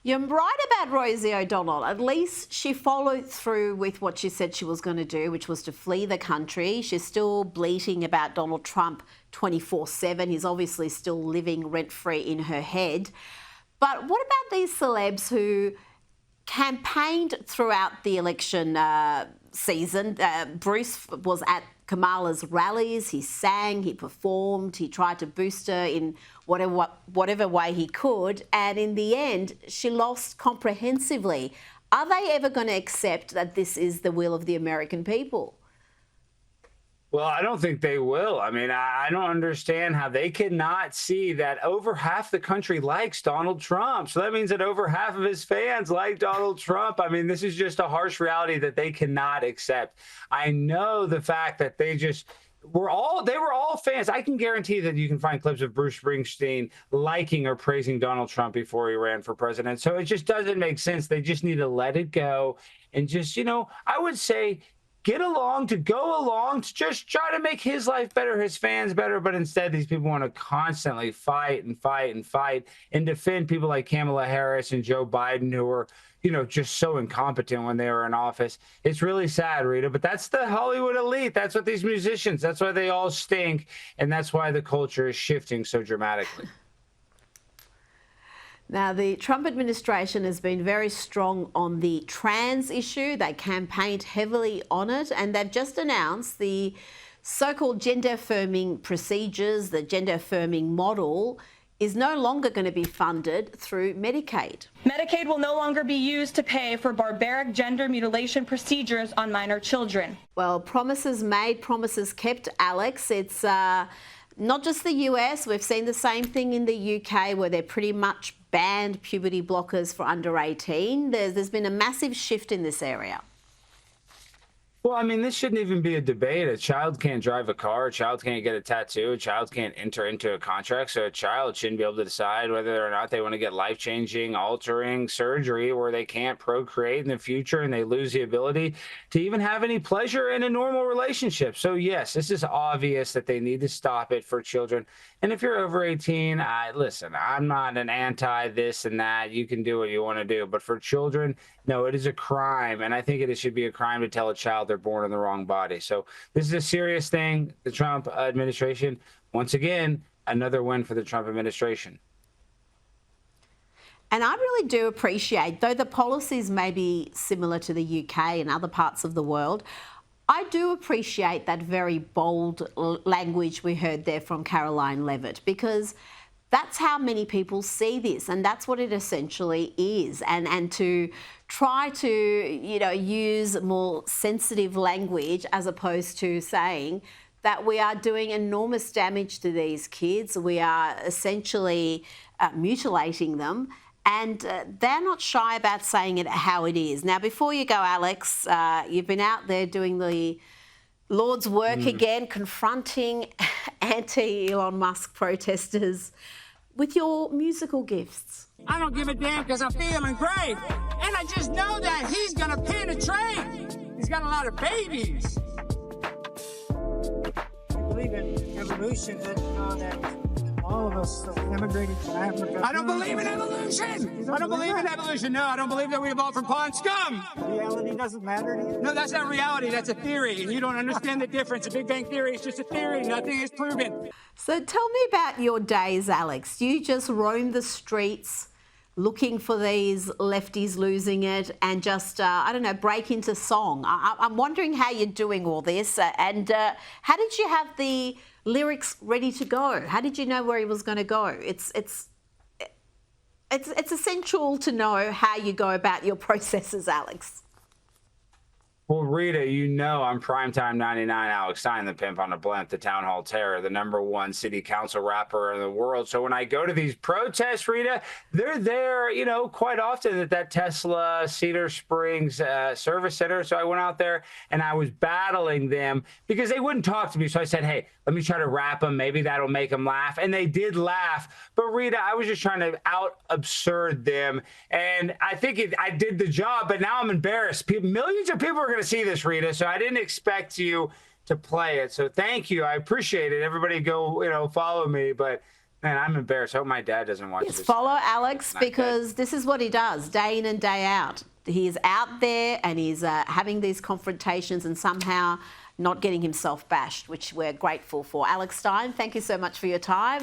You're right about Rosie O'Donnell. At least she followed through with what she said she was going to do, which was to flee the country. She's still bleating about Donald Trump 24/7. He's obviously still living rent-free in her head. But what about these celebs who campaigned throughout the election season? Bruce was at Kamala's rallies. He sang, he performed, he tried to boost her in whatever way he could. And in the end, she lost comprehensively. Are they ever going to accept that this is the will of the American people? Well, I don't think they will. I mean, I don't understand how they cannot see that over half the country likes Donald Trump. So that means that over half of his fans like Donald Trump. I mean, this is just a harsh reality that they cannot accept. I know the fact that they were all fans. I can guarantee that you can find clips of Bruce Springsteen liking or praising Donald Trump before he ran for president. So it just doesn't make sense. They just need to let it go and just, I would say, go along to just try to make his life better, his fans better. But instead, these people want to constantly fight and fight and fight and defend people like Kamala Harris and Joe Biden, who are, just so incompetent when they were in office. It's really sad, Rita, but that's the Hollywood elite. That's what these musicians, that's why they all stink. And that's why the culture is shifting so dramatically. Now, the Trump administration has been very strong on the trans issue. They campaigned heavily on it, and they've just announced the so-called gender affirming procedures, the gender affirming model, is no longer going to be funded through Medicaid. Medicaid will no longer be used to pay for barbaric gender mutilation procedures on minor children. Well, promises made, promises kept, Alex. It's not just the US. We've seen the same thing in the UK, where they're pretty much banned puberty blockers for under 18. There's been a massive shift in this area. Well, I mean, this shouldn't even be a debate. A child can't drive a car. A child can't get a tattoo. A child can't enter into a contract. So a child shouldn't be able to decide whether or not they want to get life-changing, altering surgery where they can't procreate in the future and they lose the ability to even have any pleasure in a normal relationship. So, yes, this is obvious that they need to stop it for children. And if you're over 18, listen, I'm not an anti this and that. You can do what you want to do. But for children, no, it is a crime. And I think it should be a crime to tell a child they're born in the wrong body. So this is a serious thing. The Trump administration, once again, another win for the Trump administration. And I really do appreciate, though the policies may be similar to the UK and other parts of the world, I do appreciate that very bold language we heard there from Caroline Levitt, because that's how many people see this, and that's what it essentially is. And to try to, use more sensitive language as opposed to saying that we are doing enormous damage to these kids, we are essentially mutilating them. And they're not shy about saying it how it is. Now, before you go, Alex, you've been out there doing the Lord's work again, confronting anti-Elon Musk protesters with your musical gifts. I don't give a damn because I'm feeling great. And I just know that he's going to penetrate. He's got a lot of babies. I believe in evolution, that all of us immigrated from Africa. I don't believe in evolution. I don't believe in evolution. No, I don't believe that we evolved from pond scum. Reality doesn't matter to you? No, that's not reality. That's a theory. And you don't understand the difference. The Big Bang Theory is just a theory. Nothing is proven. So tell me about your days, Alex. Do you just roam the streets looking for these lefties losing it and just, break into song? I'm wondering how you're doing all this, and how did you have the lyrics ready to go? How did you know where he was going to go? It's essential to know how you go about your processes, Alex. Well, Rita, I'm primetime 99 Alex Stein, the pimp on the blimp, the town hall terror, the #1 city council rapper in the world. So when I go to these protests, Rita, they're there, quite often at that Tesla Cedar Springs service center. So I went out there and I was battling them because they wouldn't talk to me. So I said, hey, let me try to rap them. Maybe that'll make them laugh. And they did laugh. But Rita, I was just trying to out absurd them. And I think I did the job, but now I'm embarrassed. Millions of people are going to see this, Rita. So I didn't expect you to play it. So thank you. I appreciate it. Everybody go, follow me. But Man, I'm embarrassed. I hope my dad doesn't watch Yes, this. follow Alex Not because this is what he does day in and day out. He is out there and he's having these confrontations and somehow not getting himself bashed, which we're grateful for. Alex Stein, thank you so much for your time.